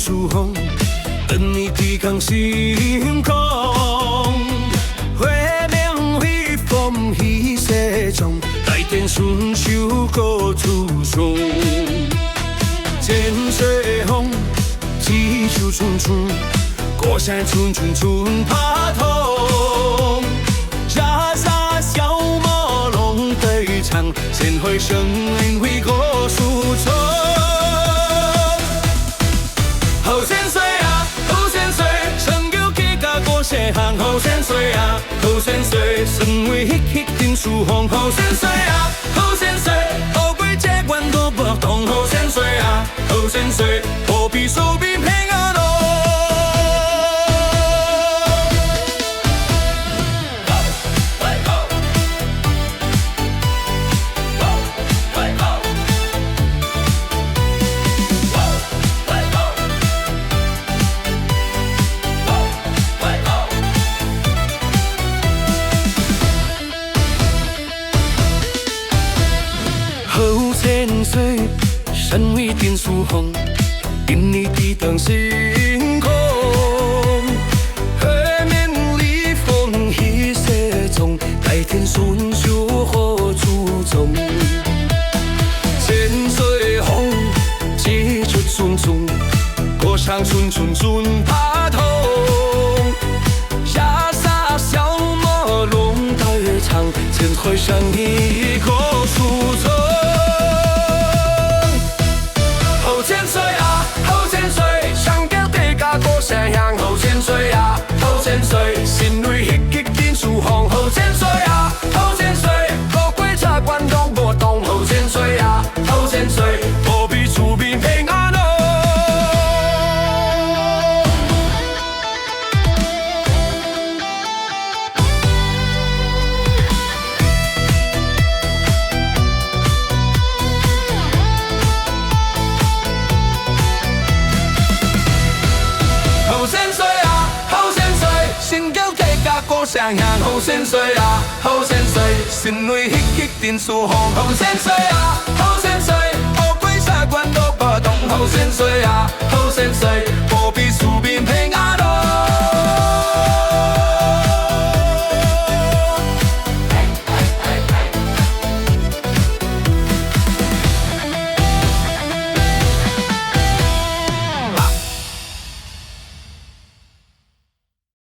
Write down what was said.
曙红，等你抵抗星空。花明微风起雪中，待天春秋过初衷。千水红，几树春春，过山春春春爬头。沙沙小马龙对唱，千回声音为歌诉衷。后千岁啊，后千岁，成就几家过些行。后千岁啊，后千岁，身为迄定输红。后千岁啊，后千岁，后归这关都不懂。后千岁啊，后千岁，何必手边平安咯。后千岁，身为定输红，因你抵挡星空。河面里风起雪中，待天春秋何处踪？千岁红，几处匆匆，过上春春春爬头。下沙小马龙对唱，千回声一个诉衷。后千岁啊，后千岁，上交地家过城乡。后千岁啊，后千岁，心里迄激定输红。后千岁啊，后千岁，过鬼差关都无动。后千岁啊，后千岁，何必出兵平安咯。后千岁啊，后千岁，心交地家过城乡。后千岁啊，后千岁，心里迄定输红。后千岁啊，后千岁，何鬼差关都不懂。后千岁啊，后千岁，何必出兵平安咯。